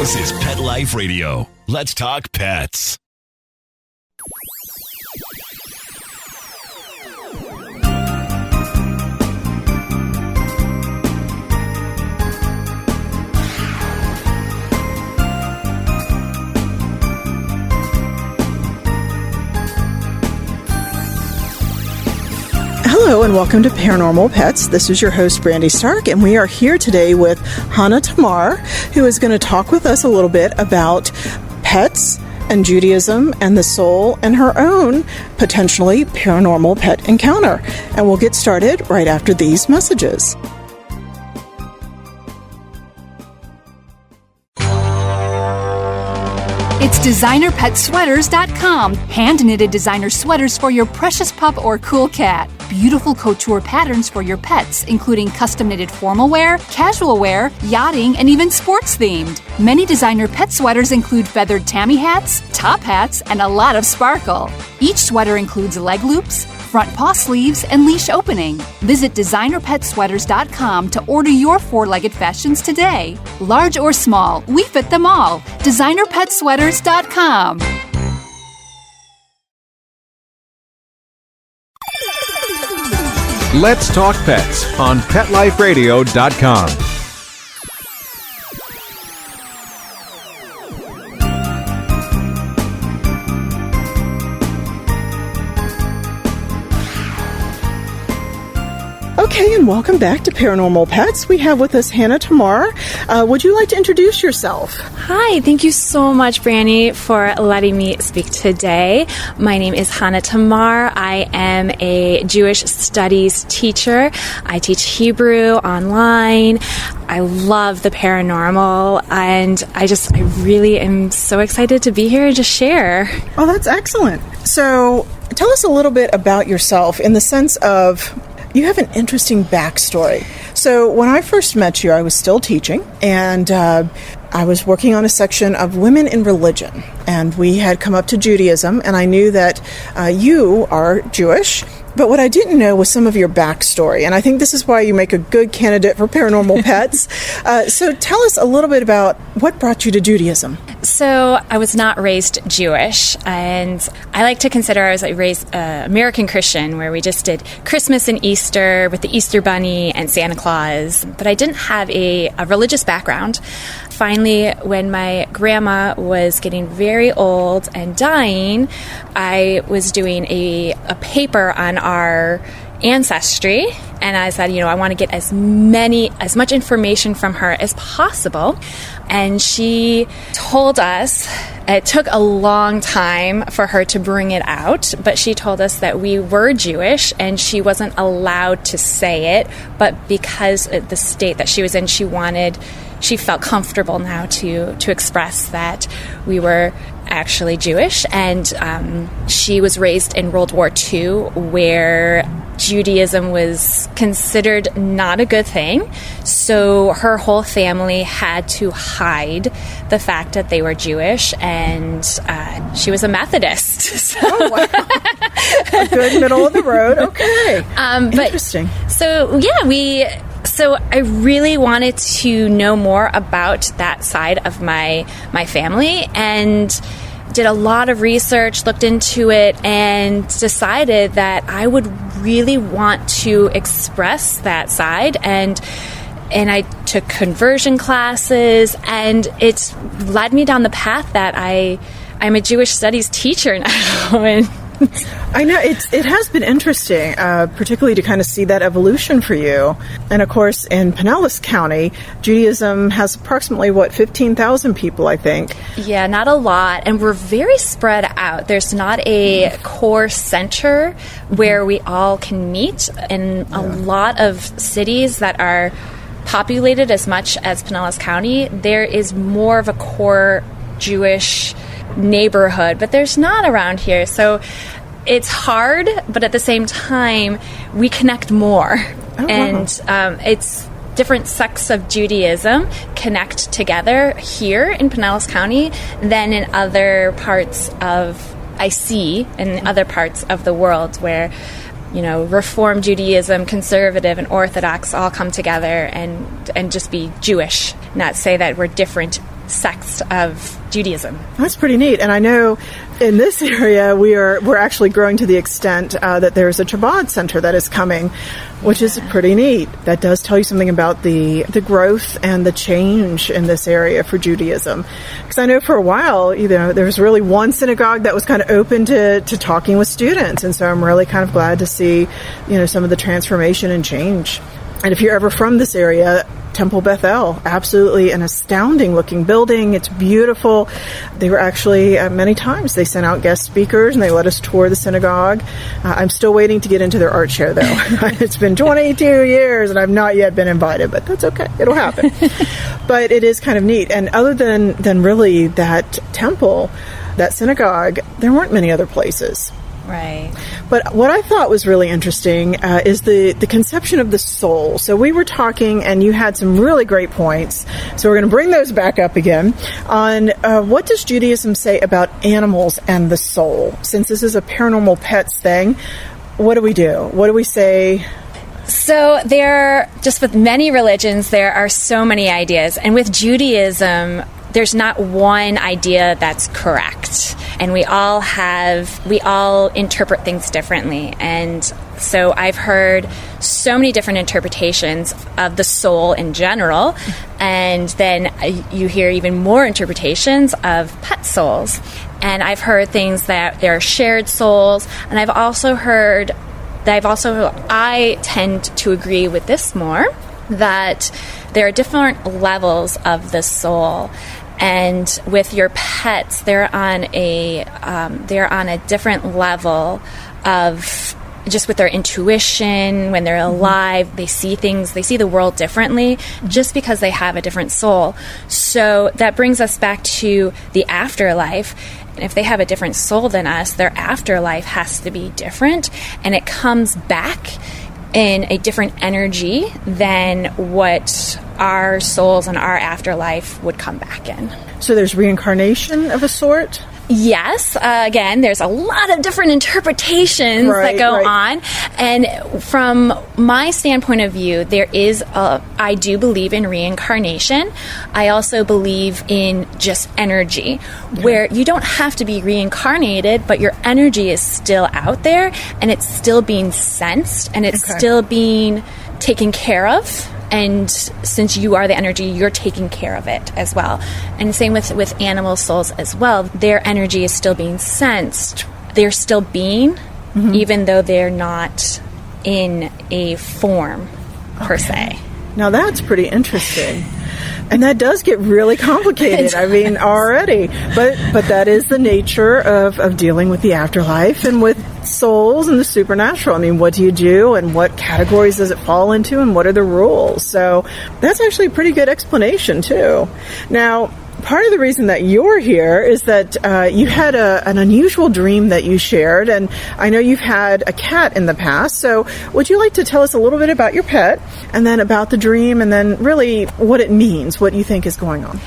This is Pet Life Radio. Let's talk pets. Hello and welcome to Paranormal Pets. This is your host, Brandy Stark, and we are here today with HannahTamar, who is going to talk with us a little bit about pets and Judaism and the soul and her own potentially paranormal pet encounter. And we'll get started right after these messages. It's DesignerPetSweaters.com. Hand-knitted designer sweaters for your precious pup or cool cat. Beautiful couture patterns for your pets, including custom-knitted formal wear, casual wear, yachting, and even sports-themed. Many designer pet sweaters include feathered tammy hats, top hats, and a lot of sparkle. Each sweater includes leg loops, front paw sleeves, and leash opening. Visit DesignerPetSweaters.com to order your four-legged fashions today. Large or small, we fit them all. DesignerPetSweaters.com. Let's Talk Pets on PetLifeRadio.com. Okay, and welcome back to Paranormal Pets. We have with us HannahTamar. Would you like to introduce yourself? Hi, thank you so much, Brandy, for letting me speak today. My name is HannahTamar. I am a Jewish studies teacher. I teach Hebrew online. I love the paranormal, and I really am so excited to be here and just share. Oh, that's excellent. So tell us a little bit about yourself in the sense of you have an interesting backstory. So when I first met you, I was still teaching, and I was working on a section of women in religion, and we had come up to Judaism, and I knew that you are Jewish. But what I didn't know was some of your backstory, and I think this is why you make a good candidate for Paranormal Pets. So tell us a little bit about what brought you to Judaism. So I was not raised Jewish, and I like to consider I was raised American Christian, where we just did Christmas and Easter with the Easter Bunny and Santa Claus, but I didn't have a religious background. Finally, when my grandma was getting very old and dying, I was doing a paper on our ancestry, and I said, I want to get as much information from her as possible. And she told us, it took a long time for her to bring it out, but she told us that we were Jewish and she wasn't allowed to say it, but because of the state that she was in, she felt comfortable now to express that we were actually Jewish. And she was raised in World War II, where Judaism was considered not a good thing. So her whole family had to hide the fact that they were Jewish, and she was a Methodist. So. Oh, wow. A good middle of the road. Okay. Interesting. So I really wanted to know more about that side of my family, and did a lot of research, looked into it, and decided that I would really want to express that side. And I took conversion classes, and it led me down the path that I'm a Jewish studies teacher now. And I know it has been interesting, particularly to kind of see that evolution for you. And of course, in Pinellas County, Judaism has approximately 15,000 people, I think. Yeah, not a lot, and we're very spread out. There's not a core center where we all can meet. In a lot of cities that are populated as much as Pinellas County, there is more of a core Jewish neighborhood, but there's not around here. So it's hard, but at the same time, we connect more. Oh, and wow. It's different sects of Judaism connect together here in Pinellas County than in other parts of, I see, in other parts of the world where, Reform Judaism, conservative and Orthodox all come together and just be Jewish, not say that we're different sects of Judaism. That's pretty neat. And I know in this area we're actually growing to the extent that there's a Chabad center that is coming, which is pretty neat. That does tell you something about the growth and the change in this area for Judaism. Because I know for a while, there was really one synagogue that was kind of open to talking with students. And so I'm really kind of glad to see, some of the transformation and change. And if you're ever from this area, Temple Bethel, absolutely an astounding looking building. It's beautiful. They were actually, many times, they sent out guest speakers and they let us tour the synagogue. I'm still waiting to get into their art show, though. It's been 22 years and I've not yet been invited, but that's okay. It'll happen. But it is kind of neat. And other than really that temple, that synagogue, there weren't many other places. Right. But what I thought was really interesting is the conception of the soul. So we were talking, and you had some really great points. So we're going to bring those back up again on what does Judaism say about animals and the soul? Since this is a Paranormal Pets thing, what do we do? What do we say? So just with many religions, there are so many ideas. And with Judaism, there's not one idea that's correct. And we all interpret things differently. And so I've heard so many different interpretations of the soul in general. And then you hear even more interpretations of pet souls. And I've heard things that there are shared souls. And I tend to agree with this more, that there are different levels of the soul. And with your pets, they're on a different level of just with their intuition. When they're alive, they see things, they see the world differently just because they have a different soul. So that brings us back to the afterlife. If they have a different soul than us, their afterlife has to be different, and it comes back in a different energy than what our souls and our afterlife would come back in. So there's reincarnation of a sort? Yes. Again, there's a lot of different interpretations that go on. And from my standpoint of view, I do believe in reincarnation. I also believe in just energy, where you don't have to be reincarnated, but your energy is still out there, and it's still being sensed, and it's still being taken care of. And since you are the energy, you're taking care of it as well. And same with animal souls as well. Their energy is still being sensed. They're still being, even though they're not in a form per se. Now that's pretty interesting. And that does get really complicated, I mean, already. But that is the nature of dealing with the afterlife and with souls and the supernatural. I mean, what do you do, and what categories does it fall into, and what are the rules? So that's actually a pretty good explanation, too. Now, part of the reason that you're here is that you had an unusual dream that you shared, and I know you've had a cat in the past. So would you like to tell us a little bit about your pet, and then about the dream, and then really what it means, what you think is going on?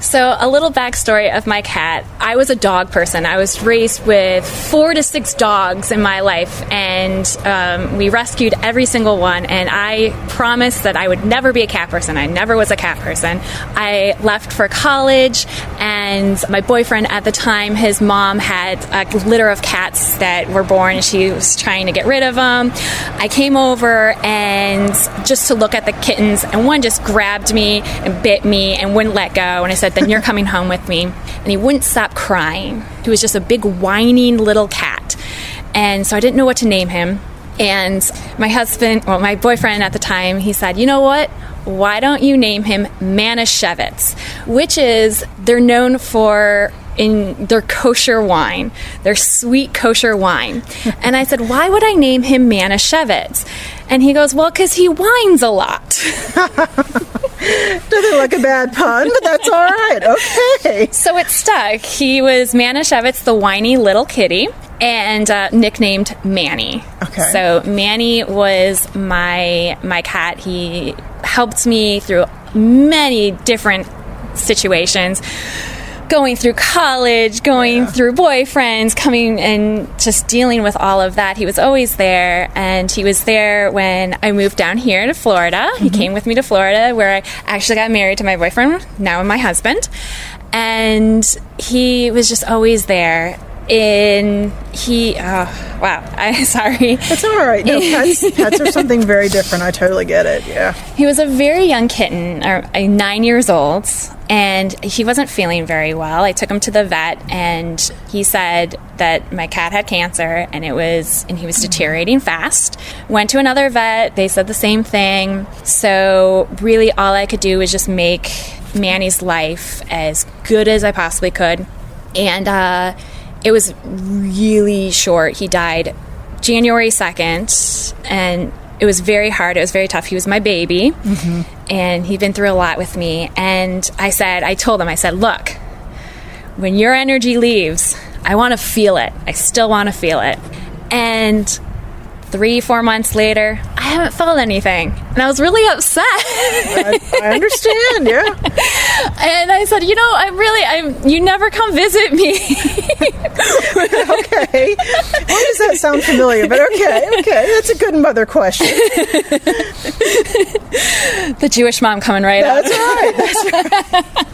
So a little backstory of my cat. I was a dog person. I was raised with 4 to 6 dogs in my life, and we rescued every single one, and I promised that I would never be a cat person. I never was a cat person. I left for college, and my boyfriend at the time, his mom had a litter of cats that were born, and she was trying to get rid of them. I came over and just to look at the kittens, and one just grabbed me and bit me and wouldn't let go, and I said, then you're coming home with me. And he wouldn't stop crying. He was just a big whining little cat. And so I didn't know what to name him. And my boyfriend at the time, he said, you know what? Why don't you name him Manischewitz, which is, they're known for in their kosher wine, their sweet kosher wine. And I said, why would I name him Manischewitz? And he goes, well, because he whines a lot. Doesn't look like a bad pun, but that's all right. Okay. So it stuck. He was Manischewitz, the whiny little kitty, and nicknamed Manny. Okay. So Manny was my cat. He helped me through many different situations. going through college, going through boyfriends, coming and just dealing with all of that. He was always there, and he was there when I moved down here to Florida. He came with me to Florida, where I actually got married to my boyfriend, now my husband, and he was just always there. I'm sorry. It's all right. No, pets are something very different. I totally get it. Yeah. He was a very young kitten, 9 years old, and he wasn't feeling very well. I took him to the vet, and he said that my cat had cancer, and he was deteriorating fast. Went to another vet. They said the same thing. So really all I could do was just make Manny's life as good as I possibly could. And it was really short. He died January 2nd, and it was very hard. It was very tough. He was my baby, and he'd been through a lot with me. And I told him, look, when your energy leaves, I want to feel it. I still want to feel it. And 3-4 months later, I haven't felt anything. And I was really upset. I understand, yeah. And I said, you never come visit me. Okay. Why does that sound familiar? But okay. That's a good mother question. The Jewish mom coming right up. That's right.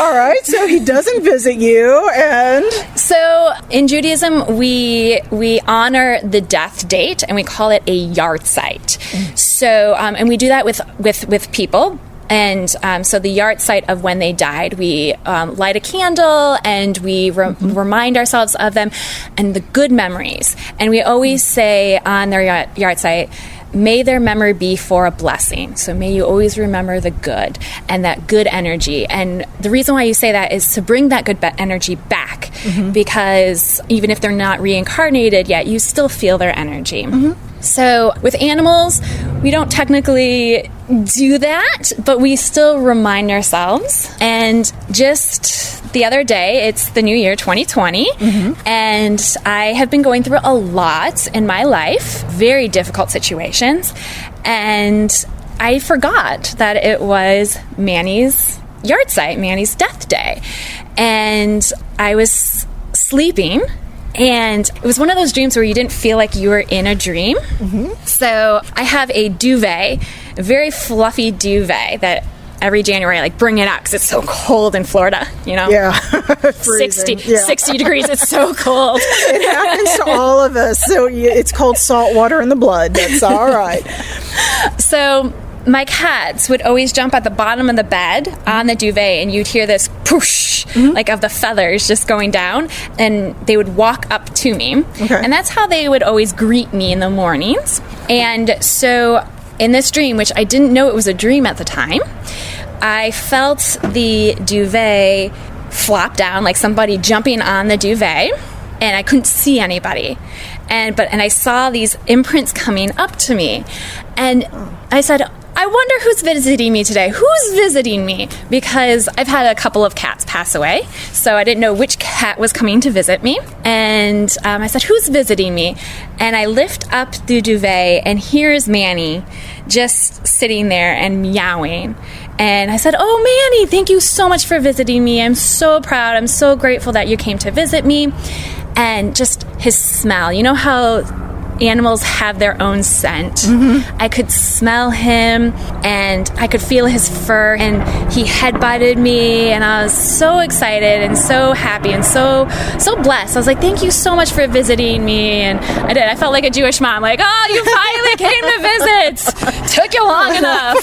All right, so he doesn't visit you, and so in Judaism we honor the death date, and we call it a yahrzeit. So and we do that with people. And so the yahrzeit of when they died, we light a candle, and we remind ourselves of them and the good memories. And we always say on their yahrzeit, may their memory be for a blessing. So may you always remember the good and that good energy. And the reason why you say that is to bring that good energy back, because even if they're not reincarnated yet, you still feel their energy. So with animals, we don't technically do that, but we still remind ourselves. And just the other day, it's the new year, 2020, and I have been going through a lot in my life, very difficult situations, and I forgot that it was Manny's yahrzeit, Manny's death day. And I was sleeping, and it was one of those dreams where you didn't feel like you were in a dream. So I have a duvet, a very fluffy duvet that every January I bring it out because it's so cold in Florida, Yeah. 60 degrees, it's so cold. It happens to all of us. So it's called salt water in the blood. That's all right. So my cats would always jump at the bottom of the bed on the duvet, and you'd hear this poosh, of the feathers just going down, and they would walk up to me. And that's how they would always greet me in the mornings. And so in this dream, which I didn't know it was a dream at the time, I felt the duvet flop down, like somebody jumping on the duvet, and I couldn't see anybody. And I saw these imprints coming up to me, and I said, I wonder who's visiting me today. Who's visiting me? Because I've had a couple of cats pass away, so I didn't know which cat was coming to visit me. And I said, who's visiting me? And I lift up the duvet, and here's Manny just sitting there and meowing. And I said, oh, Manny, thank you so much for visiting me. I'm so proud. I'm so grateful that you came to visit me. And just his smell. You know how animals have their own scent. I could smell him, and I could feel his fur, and he head-butted me, and I was so excited and so happy and so blessed. I was like, thank you so much for visiting me. And I did. I felt like a Jewish mom, like, oh, you finally came to visit. Took you long enough.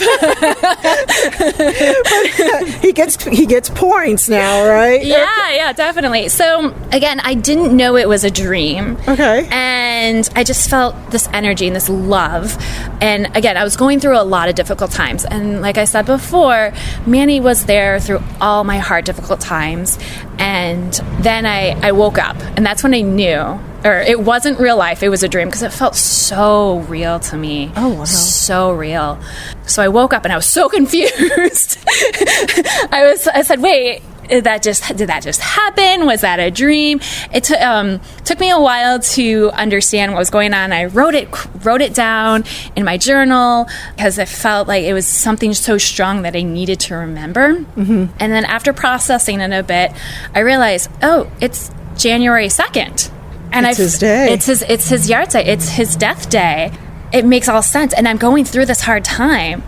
He gets points now, right? Yeah, definitely. So again, I didn't know it was a dream. Okay. And I just felt this energy and this love. And again, I was going through a lot of difficult times. And like I said before, Manny was there through all my hard, difficult times. And then I woke up, and that's when I knew, or it wasn't real life, it was a dream, because it felt so real to me. Oh, wow. So real. So I woke up, and I was so confused. I said, wait, did that just happen? Was that a dream? It took me a while to understand what was going on. I wrote it down in my journal because I felt like it was something so strong that I needed to remember. Mm-hmm. And then after processing it a bit, I realized, oh, it's January 2nd. And it's his day. It's his yahrzeit. It's his death day. It makes all sense. And I'm going through this hard time.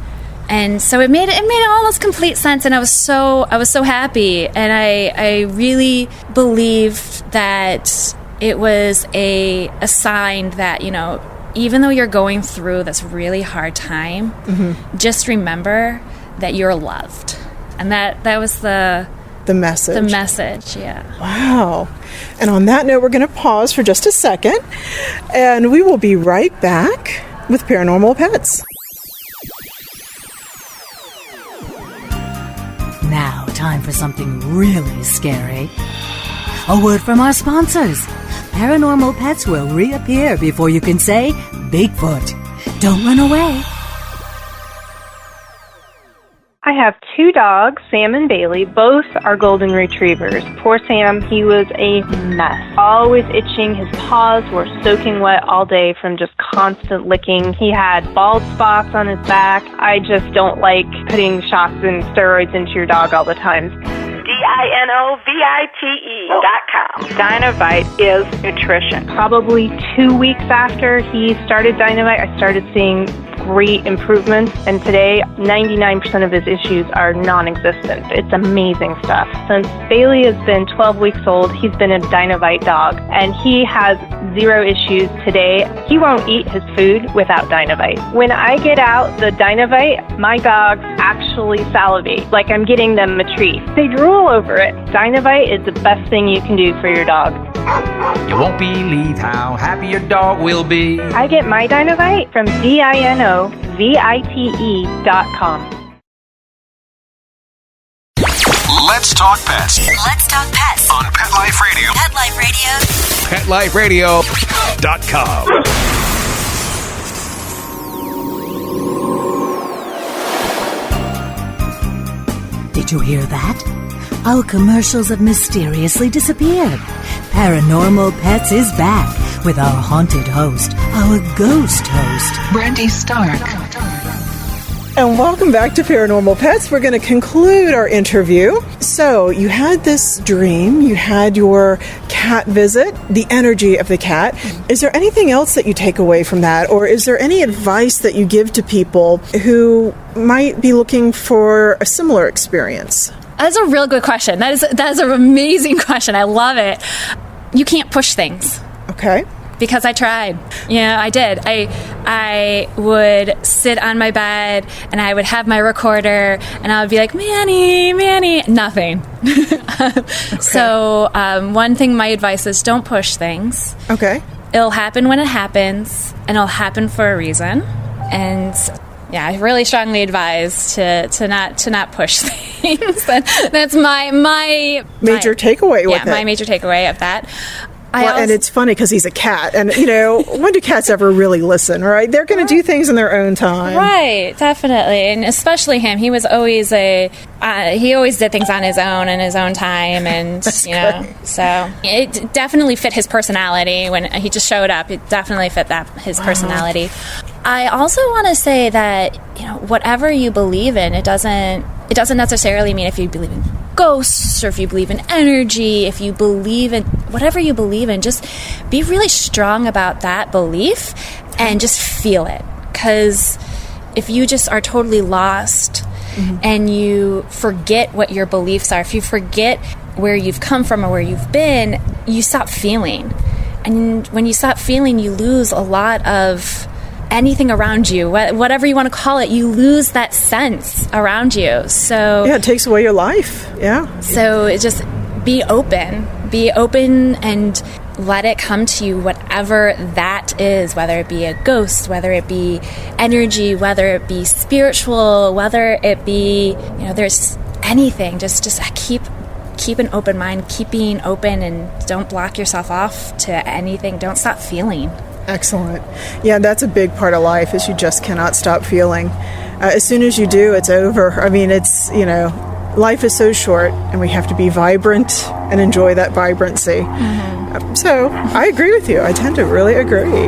And so it made almost complete sense, and I was so happy, and I really believed that it was a sign that, you know, even though you're going through this really hard time, mm-hmm. just remember that you're loved, and that was the message. The message, yeah. Wow. And on that note, we're going to pause for just a second, and we will be right back with Paranormal Pets. Now, time for something really scary. A word from our sponsors. Paranormal Pets will reappear before you can say Bigfoot. Don't run away. I have 2 dogs, Sam and Bailey. Both are golden retrievers. Poor Sam, he was a mess. Always itching. His paws were soaking wet all day from just constant licking. He had bald spots on his back. I just don't like putting shots and steroids into your dog all the time. DINOVITE.com. Dinovite is nutrition. Probably 2 weeks after he started Dinovite, I started seeing great improvements, and today 99% of his issues are non-existent. It's amazing stuff. Since Bailey has been 12 weeks old, he's been a Dinovite dog, and he has 0 issues today. He won't eat his food without Dinovite. When I get out the Dinovite, my dogs actually salivate, like I'm getting them a treat. They drool over it. Dinovite is the best thing you can do for your dog. You won't believe how happy your dog will be. I get my Dinovite from DINOVITE.com. Let's talk pets. Let's talk pets On Pet Life Radio. Pet Life PetLifeRadio.com. Radio. Did you hear that? Our commercials have mysteriously disappeared. Paranormal Pets is back with our haunted host, our ghost host, Brandy Stark. And welcome back to Paranormal Pets. We're going to conclude our interview. So, you had this dream, you had your cat visit, the energy of the cat. Is there anything else that you take away from that? Or is there any advice that you give to people who might be looking for a similar experience? That's a real good question. That is an amazing question. I love it. You can't push things. Okay. Because I tried. Yeah, I did. I would sit on my bed and I would have my recorder and I would be like, Manny, nothing. Okay. So one thing, my advice is don't push things. Okay. It'll happen when it happens, and it'll happen for a reason. And yeah, I really strongly advise to not push things. That's my major takeaway with it. Yeah, my major takeaway of that. And it's funny because he's a cat, and you know, when do cats ever really listen? Right? They're going to do things in their own time. Right, definitely, and especially him. He was always he always did things on his own in his own time, and you know, so it definitely fit his personality when he just showed up. It definitely fit his personality. I also want to say that, you know, whatever you believe in, it doesn't necessarily mean if you believe in ghosts or if you believe in energy, if you believe in whatever you believe in, just be really strong about that belief and just feel it. Because if you just are totally lost and you forget what your beliefs are, if you forget where you've come from or where you've been, you stop feeling. And when you stop feeling, you lose a lot of anything around you, whatever you want to call it, you lose that sense around you. So yeah, it takes away your life. Yeah. So just be open and let it come to you, whatever that is, whether it be a ghost, whether it be energy, whether it be spiritual, whether it be, you know, there's anything. Just keep an open mind, keep being open, and don't block yourself off to anything. Don't stop feeling. Excellent. Yeah, that's a big part of life, is you just cannot stop feeling. As soon as you do, it's over. I mean, it's, you know, life is so short, and we have to be vibrant and enjoy that vibrancy. So I agree with you. I tend to really agree.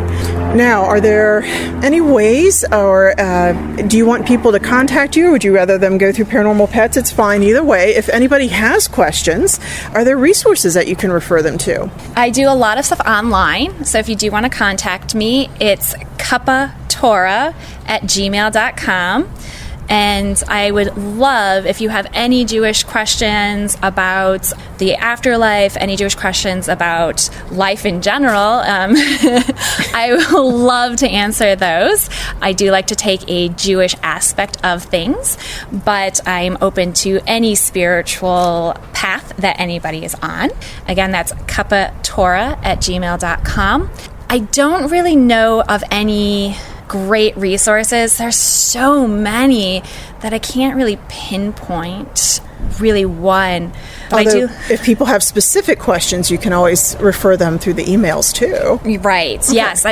Now, are there any ways, or do you want people to contact you, or would you rather them go through Paranormal Pets? It's fine either way. If anybody has questions, are there resources that you can refer them to? I do a lot of stuff online, so if you do want to contact me, it's kuppatorah@gmail.com. And I would love if you have any Jewish questions about the afterlife, any Jewish questions about life in general. I will love to answer those. I do like to take a Jewish aspect of things, but I'm open to any spiritual path that anybody is on. Again, that's kuppatorah@gmail.com. I don't really know of any great resources. There's so many that I can't really pinpoint really one. Although, if people have specific questions, you can always refer them through the emails too. Right. Okay. Yes.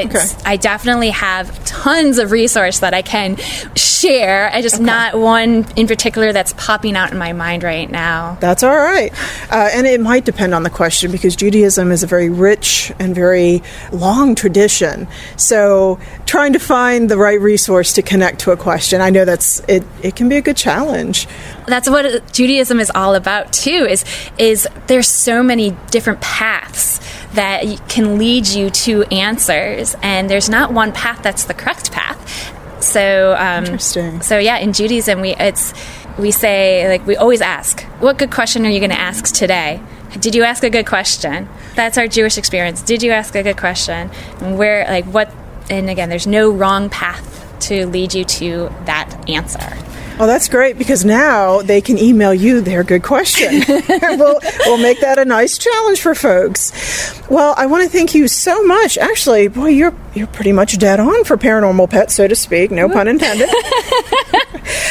I definitely have tons of resource that I can share. I just not one in particular that's popping out in my mind right now. That's all right. And it might depend on the question, because Judaism is a very rich and very long tradition. So trying to find the right resource to connect to a question, I know it can be a good challenge. That's what Judaism is all about too, is there's so many different paths that can lead you to answers, and there's not one path that's the correct path. So interesting. So yeah, in Judaism we say, like, we always ask, what good question are you going to ask today? Did you ask a good question? That's our Jewish experience. Did you ask a good question? And and again, there's no wrong path to lead you to that answer. Oh, that's great, because now they can email you their good question. We'll make that a nice challenge for folks. Well, I want to thank you so much. Actually, boy, you're pretty much dead on for Paranormal Pets, so to speak. No pun intended.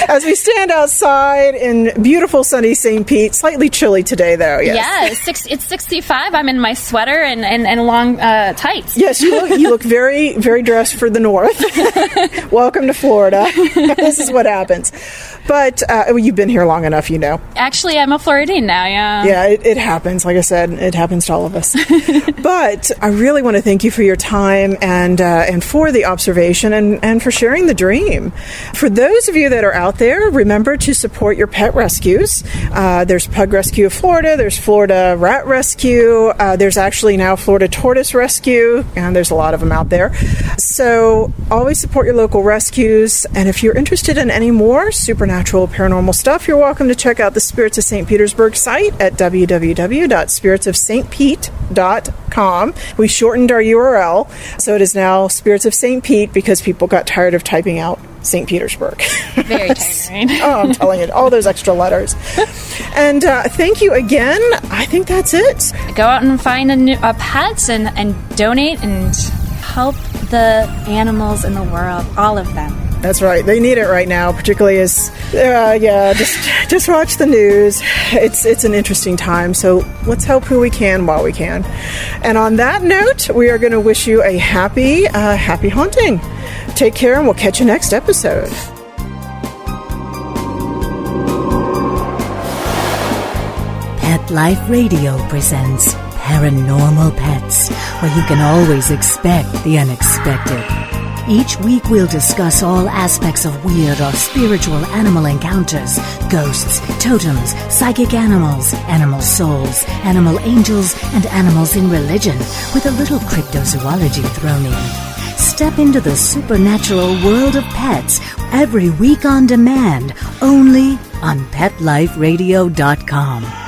As we stand outside in beautiful sunny St. Pete, slightly chilly today, though. Yes. Yeah, it's 65. I'm in my sweater and long tights. Yes, you look very, very dressed for the north. Welcome to Florida. This is what happens. But you've been here long enough, you know. Actually, I'm a Floridian now, yeah. Yeah, it happens. Like I said, it happens to all of us. But I really want to thank you for your time and for the observation and for sharing the dream. For those of you that are out there, remember to support your pet rescues. There's Pug Rescue of Florida. There's Florida Rat Rescue. There's actually now Florida Tortoise Rescue, and there's a lot of them out there. So always support your local rescues. And if you're interested in any more supernatural paranormal stuff, you're welcome to check out the Spirits of St. Petersburg site at www.spiritsofstpete.com. We shortened our URL, so it is now Spirits of St. Pete, because people got tired of typing out St. Petersburg. Very tiring. Oh, I'm telling you, all those extra letters. And thank you again. I think that's it. Go out and find a pet and donate and help the animals in the world, all of them. That's right. They need it right now, particularly as, just watch the news. It's an interesting time, so let's help who we can while we can. And on that note, we are going to wish you a happy haunting. Take care, and we'll catch you next episode. Pet Life Radio presents Paranormal Pets, where you can always expect the unexpected. Each week we'll discuss all aspects of weird or spiritual animal encounters, ghosts, totems, psychic animals, animal souls, animal angels, and animals in religion, with a little cryptozoology thrown in. Step into the supernatural world of pets every week on demand, only on PetLifeRadio.com.